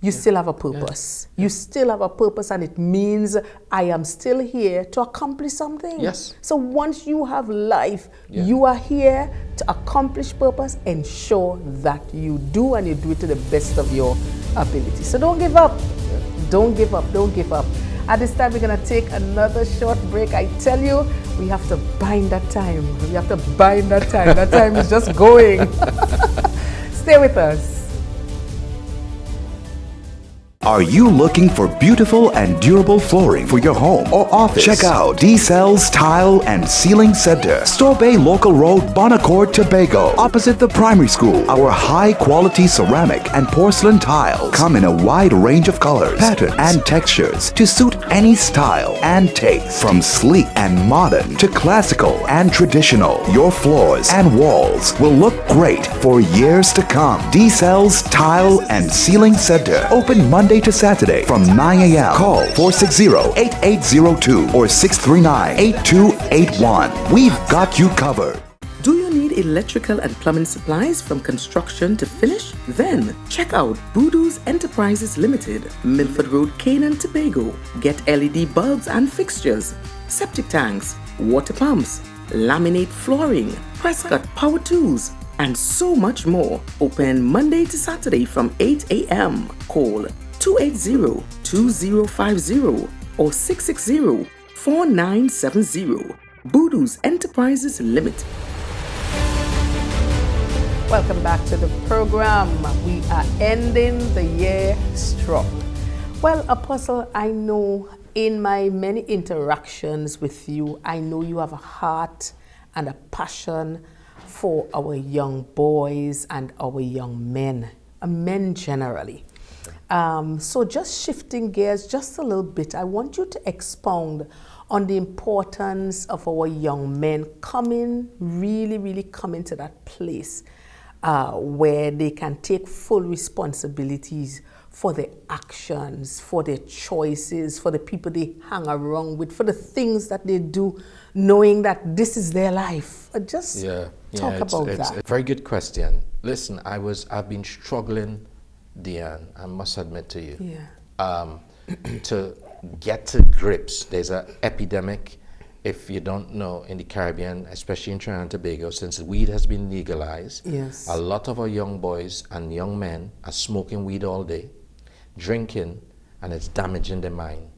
You still have a purpose. You still have a purpose, and it means I am still here to accomplish something. So once you have life, you are here to accomplish purpose. Ensure that you do, and you do it to the best of your ability. So don't give up. Don't give up. Don't give up. At this time, we're going to take another short break. I tell you, we have to bind that time. We have to bind that time. That time is just going. Stay with us. Are you looking for beautiful and durable flooring for your home or office? Check out D-Cell's Tile and Ceiling Center, Store Bay Local Road, Bonacord, Tobago, opposite the primary school. Our high-quality ceramic and porcelain tiles come in a wide range of colors, patterns, and textures to suit any style and taste. From sleek and modern to classical and traditional, your floors and walls will look great for years to come. D-Cell's Tile and Ceiling Center, open Monday to Saturday from 9 a.m. Call 460-8802 or 639-8281. We've got you covered. Do you need electrical and plumbing supplies from construction to finish? Then check out Boodoo's Enterprises Limited, Milford Road, Canaan, Tobago. Get LED bulbs and fixtures, septic tanks, water pumps, laminate flooring, press cut power tools, and so much more. Open Monday to Saturday from 8 a.m. Call 280-2050 or 660-4970. Boodoo's Enterprises Limited. Welcome back to the program. We are ending the year strong. Well, Apostle, I know in my many interactions with you, I know you have a heart and a passion for our young boys and our young men generally. So just shifting gears just a little bit, I want you to expound on the importance of our young men really coming to that place where they can take full responsibilities for their actions, for their choices, for the people they hang around with, for the things that they do, knowing that this is their life. Just talk about that. It's a very good question. Listen, I've been struggling, Deanne, I must admit to you, to get to grips. There's an epidemic, if you don't know, in the Caribbean, especially in Trinidad and Tobago, since weed has been legalized. Yes. A lot of our young boys and young men are smoking weed all day, drinking, and it's damaging their mind.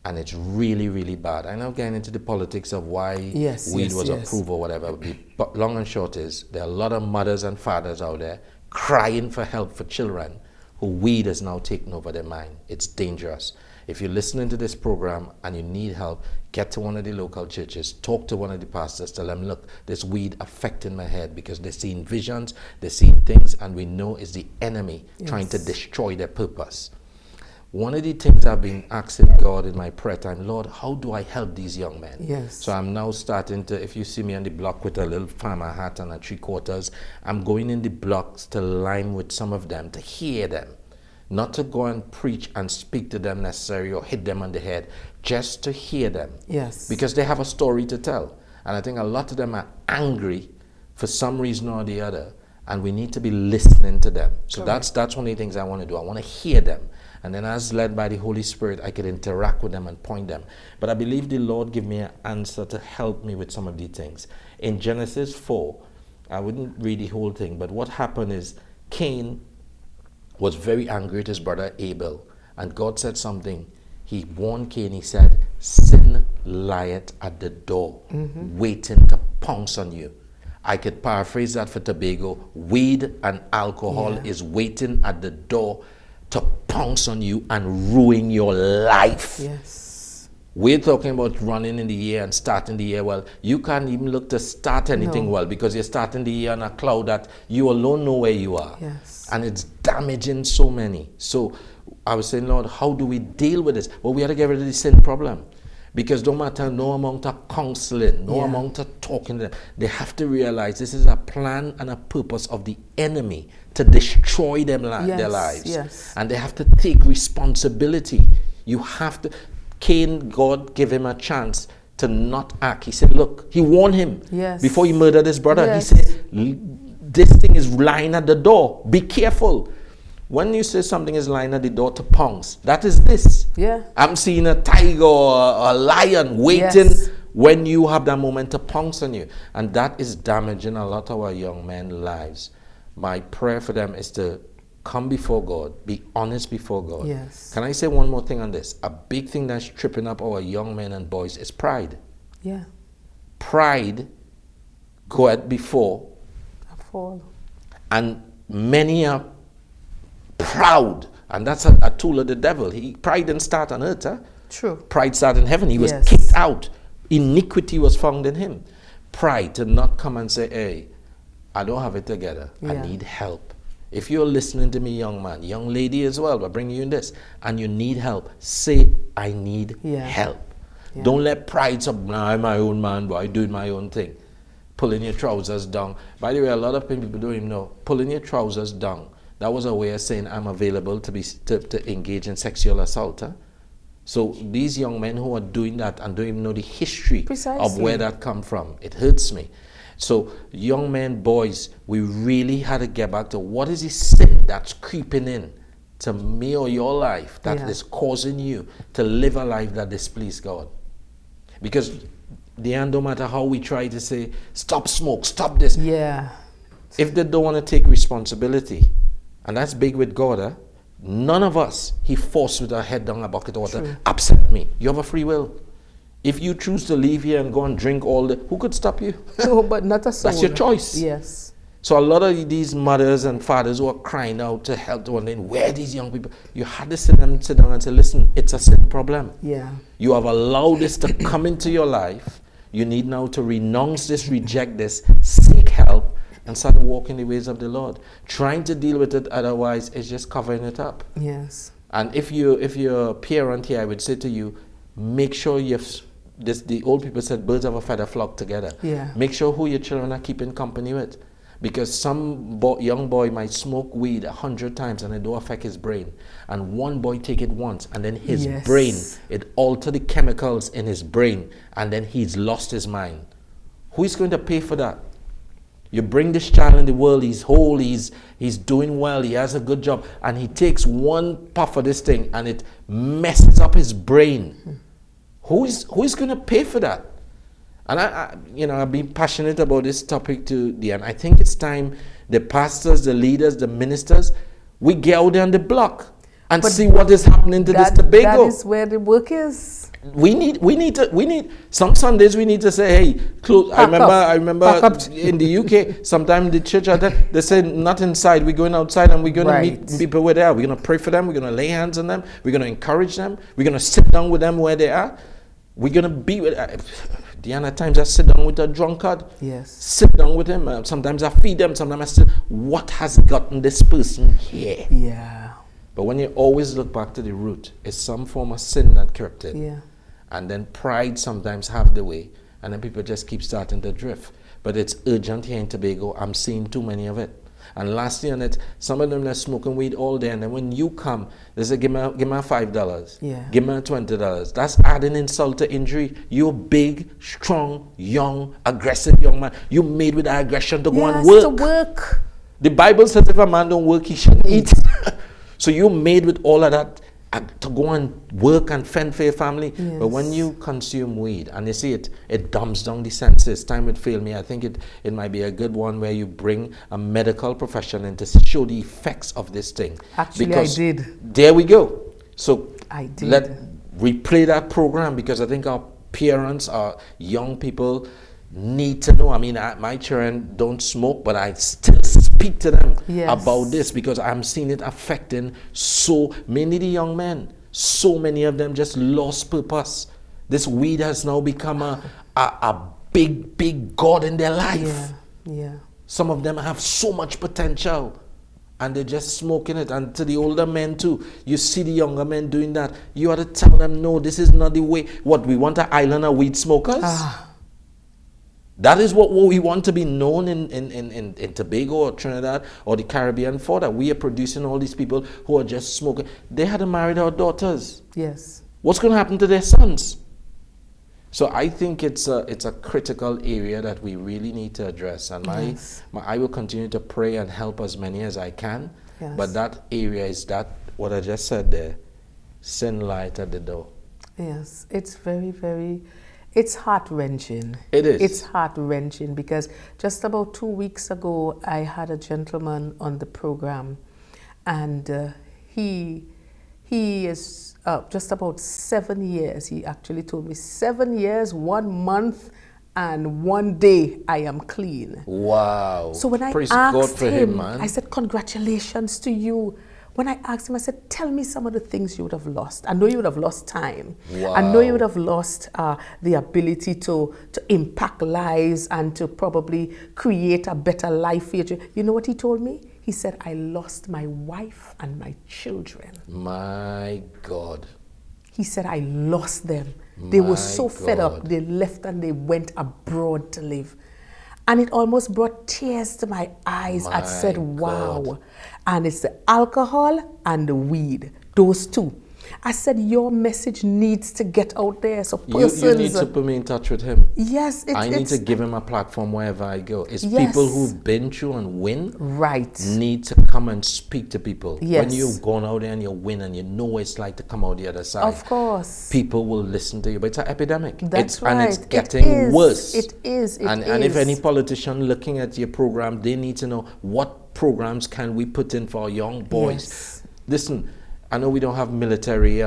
And it's really bad. I'm not getting into the politics of why weed was approved or whatever. But long and short is, there are a lot of mothers and fathers out there crying for help for children who weed has now taken over their mind. It's dangerous. If you're listening to this program and you need help, get to one of the local churches, talk to one of the pastors, tell them, look, there's weed affecting my head, because they're seeing visions, they're seeing things, and we know it's the enemy trying to destroy their purpose. One of the things I've been asking God in my prayer time, Lord, how do I help these young men? Yes. So I'm now starting to, if you see me on the block with a little farmer hat and a 3/4, I'm going in the blocks to line with some of them, to hear them. Not to go and preach and speak to them necessarily or hit them on the head, just to hear them. Yes. Because they have a story to tell. And I think a lot of them are angry for some reason or the other, and we need to be listening to them. So that's one of the things I want to do. I want to hear them. And then as led by the Holy Spirit, I could interact with them and point them. But I believe the Lord gave me an answer to help me with some of these things. In Genesis 4, I wouldn't read the whole thing, but what happened is Cain was very angry at his brother Abel. And God said something. He warned Cain, he said, sin lieth at the door, waiting to pounce on you. I could paraphrase that for Tobago. Weed and alcohol is waiting at the door to pounce on you and ruin your life. Yes. We're talking about running in the year and starting the year well. You can't even look to start anything well, because you're starting the year on a cloud that you alone know where you are. Yes. And it's damaging so many. So I was saying, Lord, how do we deal with this? Well, we have to get rid of the sin problem. Because no matter no amount of counseling, no amount of talking to them, they have to realize this is a plan and a purpose of the enemy to destroy them their lives. Yes. And they have to take responsibility. You have to. Cain, God gave him a chance to not act. He said, look, he warned him before he murdered his brother. Yes. He said, this thing is lying at the door. Be careful. When you say something is lying at the door to pounce, that is this. Yeah. I'm seeing a tiger or a lion waiting when you have that moment to pounce on you. And that is damaging a lot of our young men's lives. My prayer for them is to come before God, be honest before God. Yes. Can I say one more thing on this? A big thing that's tripping up our young men and boys is pride. Yeah. Pride goeth before. A fall. And many are proud, and that's a tool of the devil. Pride didn't start on earth. True. Pride started in heaven. He was kicked out. Iniquity was found in him. Pride to not come and say, hey, I don't have it together. I need help. If you're listening to me, young man, young lady as well, we're bringing you in this, and you need help, say, I need help. Yeah. Don't let pride say, nah, I'm my own man, but I do my own thing. Pulling your trousers down. By the way, a lot of people don't even know, pulling your trousers down, that was a way of saying I'm available to engage in sexual assault. So these young men who are doing that and don't even know the history of where that come from, it hurts me. So young men, boys, we really had to get back to what is the sin that's creeping in to me or your life that is causing you to live a life that displeases God. Because the end, no matter how we try to say, stop smoke, stop this. Yeah. If they don't want to take responsibility, and that's big with God, none of us, he forced with our head down a bucket of water, True. upset me. You have a free will. If you choose to leave here and go and drink who could stop you? No, but not a soul. That's your choice. Yes. So a lot of these mothers and fathers who are crying out to help, wondering where are these young people? You had to sit down and say, listen, it's a sin problem. Yeah. You have allowed this to come into your life. You need now to renounce this, reject this, seek help, and start walking the ways of the Lord. Trying to deal with it otherwise is just covering it up. Yes. And if you're a parent here, I would say to you, make sure the old people said birds of a feather flock together. Yeah. Make sure who your children are keeping company with. Because some young boy might smoke weed 100 times and it don't affect his brain. And one boy take it once and then his brain, it alter the chemicals in his brain and then he's lost his mind. Who is going to pay for that? You bring this child in the world, he's whole, he's doing well, he has a good job, and he takes one puff of this thing and it messes up his brain. Who is going to pay for that? And I've been passionate about this topic to the end. I think it's time the pastors, the leaders, the ministers, we get out there on the block and see what is happening to this Tobago. That is where the work is. We need some Sundays we need to say, hey, close. I remember in the UK, sometimes the church they say not inside, we're going outside and we're going to meet people where they are. We're going to pray for them, we're going to lay hands on them, we're going to encourage them, we're going to sit down with them where they are. We're going to be with Deanna, at times I sit down with a drunkard. Yes. Sit down with him. Sometimes I feed them. Sometimes I say, what has gotten this person here? Yeah. But when you always look back to the root, it's some form of sin that crept in. Yeah. And then pride sometimes have the way. And then people just keep starting to drift. But it's urgent here in Tobago. I'm seeing too many of it. And lastly on it, some of them they're smoking weed all day, and then when you come, they say, give me $5. Yeah. Give me $20. That's adding insult to injury. You're big, strong, young, aggressive young man. You made with that aggression to go and work. to work. The Bible says if a man don't work, he shouldn't eat. So you made with all of that to go and work and fend for your family. Yes. But when you consume weed, and you see it dumbs down the senses. Time would fail me. I think it might be a good one where you bring a medical profession in to show the effects of this thing. Actually, because I did. There we go. So I did. replay that program, because I think our parents, our young people need to know. I mean, my children don't smoke, but I still speak to them about this, because I'm seeing it affecting so many of the young men. So many of them just lost purpose. This weed has now become a big God in their life. Yeah. Some of them have so much potential and they're just smoking it. And to the older men too, you see the younger men doing that. You ought to tell them, no, this is not the way. What, we want an island of weed smokers? That is what we want to be known in Tobago or Trinidad or the Caribbean for, that we are producing all these people who are just smoking. They had to marry our daughters. Yes. What's going to happen to their sons? So I think it's a critical area that we really need to address. And I will continue to pray and help as many as I can. Yes. But that area is what I just said there, sin light at the door. Yes, it's very, very... It's heart-wrenching. It is. It's heart-wrenching because just about 2 weeks ago, I had a gentleman on the program, and he is just about 7 years. He actually told me 7 years, 1 month, and 1 day I am clean. Wow. So when I Praise asked God for him, man. I said, congratulations to you. When I asked him, I said, tell me some of the things you would have lost. I know you would have lost time. Wow. I know you would have lost the ability to impact lives and to probably create a better life for you. You know what he told me? He said, I lost my wife and my children. My God. He said, I lost them. They were so fed up. They left and they went abroad to live. And it almost brought tears to my eyes. I said, wow. God. And it's the alcohol and the weed, those two. I said, your message needs to get out there. So persons... You need to put me in touch with him. Yes. I need to give him a platform wherever I go. It's people who've been through and win. Right. Need to come come and speak to people. Yes. When you've gone out there and you win and you know what it's like to come out the other side. Of course. People will listen to you. But it's an epidemic. That's right. And it's getting worse. It is. And if any politician looking at your program, they need to know what programs can we put in for our young boys. Yes. Listen, I know we don't have military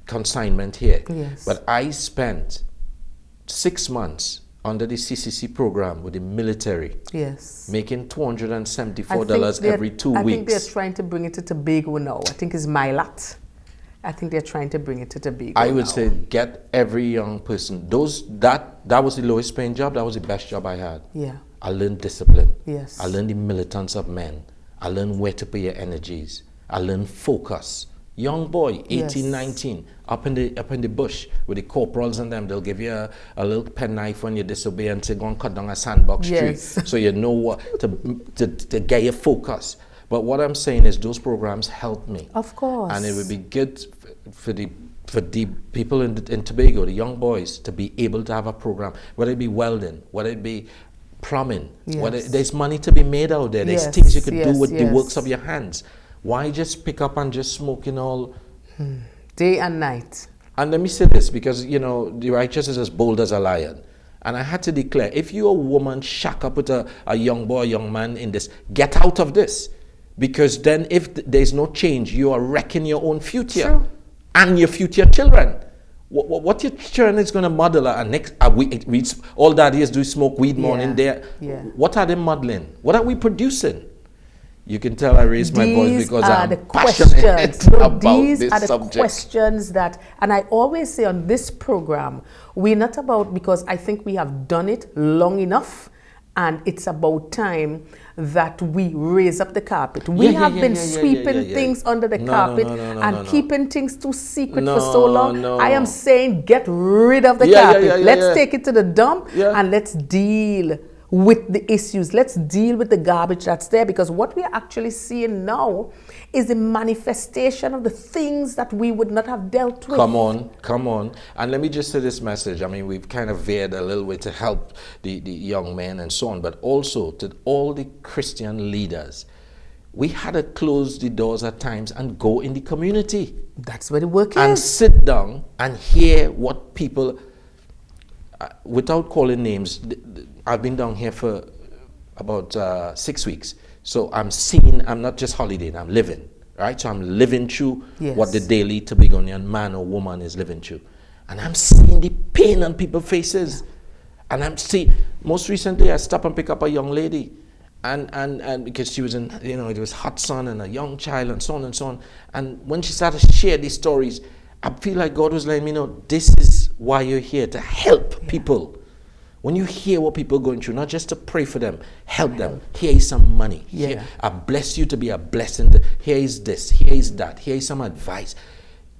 consignment here. Yes. But I spent 6 months under the CCC program with the military. Yes. Making $274 every 2 weeks. I think they're trying to bring it to Tobago now. I think it's Milat. I think they're trying to bring it to Tobago I would now. say get every young person. That was the lowest paying job. That was the best job I had. Yeah. I learned discipline. Yes. I learned the militance of men. I learned where to put your energies. I learned focus. Young boy, 18, Yes. 19, up in the bush with the corporals and them, they'll give you a little pen knife when you disobey and say, go and cut down a sandbox tree. Yes. So you know what to get your focus. But what I'm saying is those programs helped me. Of course. And it would be good for the people in Tobago, the young boys, to be able to have a program, whether it be welding, whether it be plumbing, Yes. there's money to be made out there. There's Yes, things you could do yes, with the yes. works of your hands. Why just pick up and just smoking all? Day and night. And let me say this, because, you know, the righteous is as bold as a lion. And I had to declare, if you're a woman shack up with a young boy, a young man in this, get out of this. Because then if there's no change, you are wrecking your own future. True. And your future children. What your children is going to model all daddies do smoke weed morning there. Yeah. What are they modeling? What are we producing? You can tell I raised my voice because I'm passionate about these this are the subject. questions that, and I always say on this program, we're not about, because I think we have done it long enough, and it's about time that we raise up the carpet. We have been sweeping things under the carpet and keeping things too secret for so long. I am saying get rid of the carpet. Let's take it to the dump and let's deal with the issues. Let's deal with the garbage that's there, because what we're actually seeing now is the manifestation of the things that we would not have dealt with. Come on. And let me just say this message. I mean, we've kind of veered a little way to help the young men and so on, but also to all the Christian leaders. We had to close the doors at times and go in the community. That's where the work is. And sit down and hear what people, without calling names, I've been down here for about 6 weeks. So I'm not just holidaying, I'm living, right? So I'm living through what the daily Tobagonian man or woman is living through. And I'm seeing the pain on people's faces. And I'm seeing, most recently I stopped and pick up a young lady. And because she was in, it was hot sun and a young child and so on and so on. And when she started to share these stories, I feel like God was letting me know, this is why you're here, to help people. When you hear what people are going through, not just to pray for them, help them. Here is some money. Here, I bless you to be a blessing. Here is this. Here is that. Here is some advice.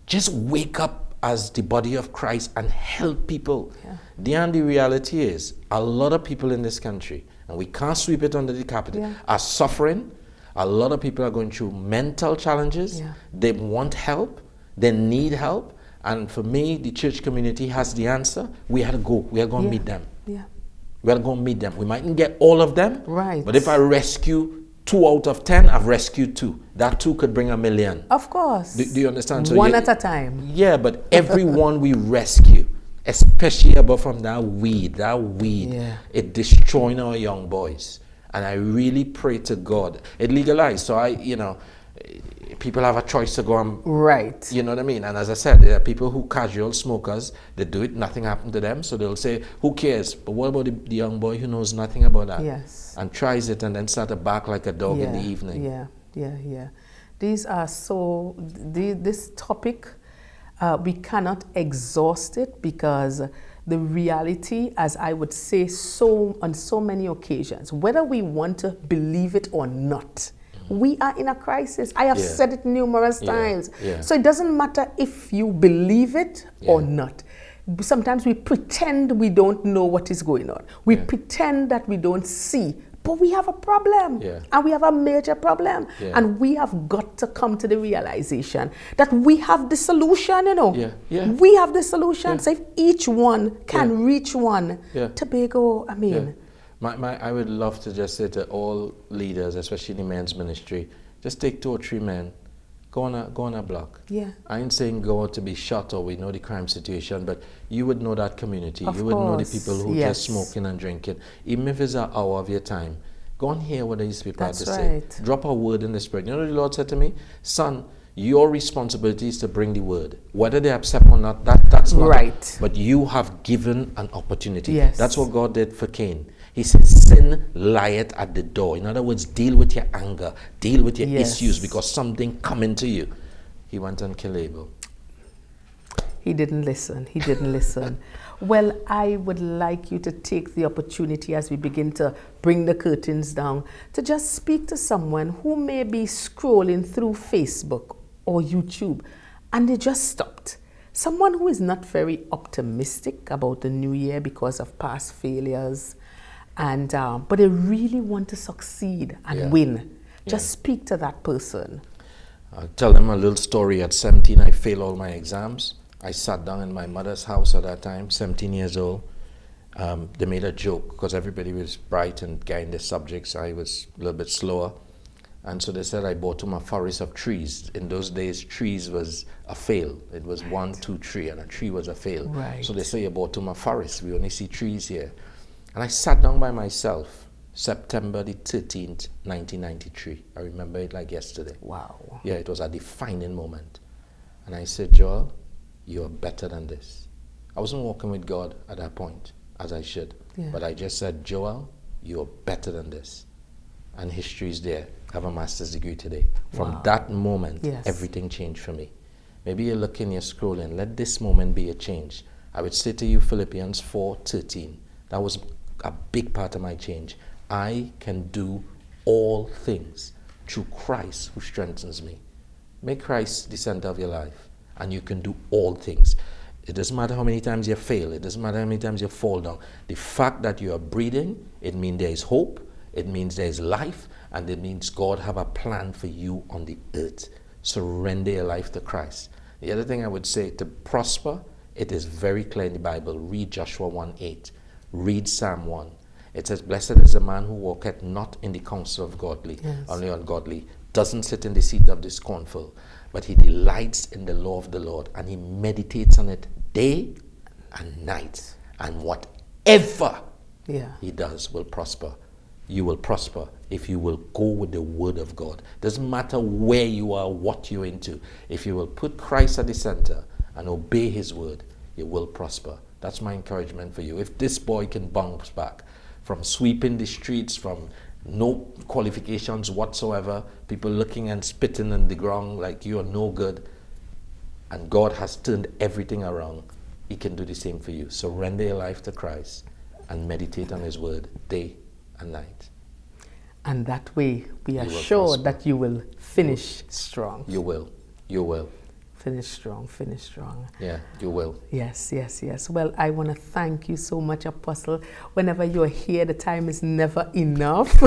Just wake up as the body of Christ and help people. The reality is, a lot of people in this country, and we can't sweep it under the carpet, are suffering. A lot of people are going through mental challenges. They want help. They need help. And for me, the church community has the answer. We had to go. We are going to meet them. We are going to meet them. We mightn't get all of them. Right. But if I rescue 2 out of 10, I've rescued 2. That 2 could bring 1 million. Of course. Do you understand? So one at a time. Yeah, but everyone we rescue, especially above from that weed, it destroying our young boys. And I really pray to God. It legalized. So people have a choice to go and, you know what I mean? And as I said, there are people who casual smokers, they do it, nothing happened to them, so they'll say, who cares? But what about the young boy who knows nothing about that? Yes. And tries it and then start to bark like a dog in the evening. These are this topic, we cannot exhaust it, because the reality, as I would say on so many occasions, whether we want to believe it or not, we are in a crisis. I have said it numerous times. So it doesn't matter if you believe it or not. Sometimes we pretend we don't know what is going on. We pretend that we don't see. But we have a problem. And we have a major problem. And we have got to come to the realization that we have the solution, We have the solution. So if each one can reach one, Tobago, I would love to just say to all leaders, especially in the men's ministry, just take 2 or 3 men, go on a block. Yeah. I ain't saying go out to be shot or we know the crime situation, but you would know that community. Of you would know the course, people who yes. just smoking and drinking. Even if it's an hour of your time, go and hear what these people have That's to right. say. Drop a word in the spirit. You know what the Lord said to me? Son, your responsibility is to bring the word. Whether they accept or not, that's not Right. But you have given an opportunity. Yes. That's what God did for Cain. He said, sin lieth at the door. In other words, deal with your anger, deal with your Yes. issues because something coming to you. He went and killed Abel. He didn't listen. He didn't listen. Well, I would like you to take the opportunity as we begin to bring the curtains down to just speak to someone who may be scrolling through Facebook or YouTube and they just stopped. Someone who is not very optimistic about the new year because of past failures, and but they really want to succeed and win. Just speak to that person. I'll tell them a little story. At 17, I failed all my exams. I sat down in my mother's house at that time, 17 years old. They made a joke because everybody was bright and getting their subjects. I was a little bit slower. And so they said I bought them a forest of trees. In those days, trees was a fail. It was 1, 2, 3, and a tree was a fail. Right. So they say you bought them a forest. We only see trees here. And I sat down by myself, September the 13th, 1993. I remember it like yesterday. Wow. Yeah, it was a defining moment. And I said, Joel, you are better than this. I wasn't walking with God at that point, as I should. Yeah. But I just said, Joel, you are better than this. And history is there. I have a master's degree today. From that moment, Yes. everything changed for me. Maybe you're looking, you're scrolling. Let this moment be a change. I would say to you, Philippians 4:13. That was a big part of my change. I can do all things through Christ who strengthens me. Make Christ the center of your life, and you can do all things. It doesn't matter how many times you fail. It doesn't matter how many times you fall down. The fact that you are breathing, it means there is hope. It means there is life, and it means God have a plan for you on the earth. Surrender your life to Christ. The other thing I would say, to prosper, it is very clear in the Bible. Read Joshua 1:8. Read Psalm 1. It says, blessed is the man who walketh not in the counsel of godly, only ungodly, doesn't sit in the seat of the scornful, but he delights in the law of the Lord, and he meditates on it day and night. And whatever he does will prosper. You will prosper if you will go with the word of God. Doesn't matter where you are, what you're into. If you will put Christ at the center and obey his word, you will prosper. That's my encouragement for you. If this boy can bounce back from sweeping the streets, from no qualifications whatsoever, people looking and spitting on the ground like you are no good, and God has turned everything around, he can do the same for you. Surrender your life to Christ and meditate on his word day and night. And that way, we are You will sure prosper. that you will finish strong. You will. You will. Finish strong, finish strong. Yeah, you will. Yes, yes, yes. Well, I want to thank you so much, Apostle. Whenever you're here, the time is never enough.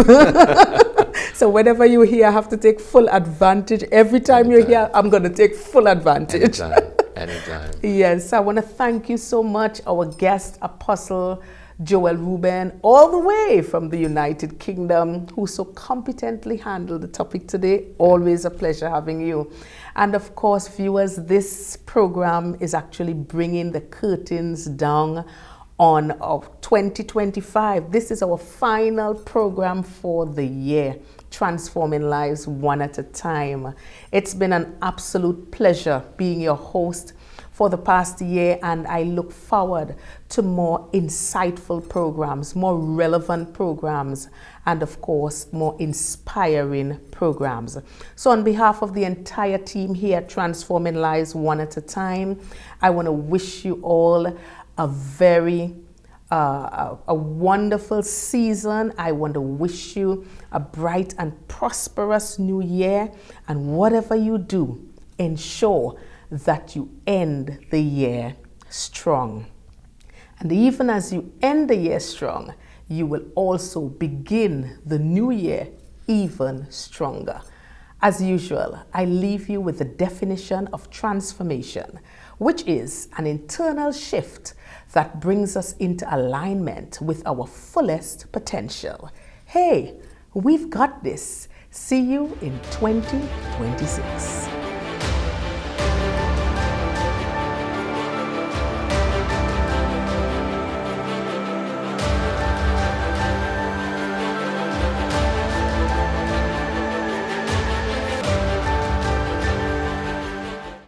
So whenever you're here, I have to take full advantage. Every time you're here, I'm going to take full advantage. Anytime. Yes, I want to thank you so much, our guest, Apostle Joel Reuben, all the way from the United Kingdom, who so competently handled the topic today. Always a pleasure having you. And of course, viewers, this program is actually bringing the curtains down on 2025. This is our final program for the year, Transforming Lives One at a Time. It's been an absolute pleasure being your host for the past year, and I look forward to more insightful programs, more relevant programs, and of course, more inspiring programs. So on behalf of the entire team here at Transforming Lives One at a Time, I want to wish you all a very a wonderful season. I want to wish you a bright and prosperous new year, and whatever you do, ensure that you end the year strong. And even as you end the year strong, you will also begin the new year even stronger. As usual, I leave you with the definition of transformation, which is an internal shift that brings us into alignment with our fullest potential. Hey, we've got this. See you in 2026.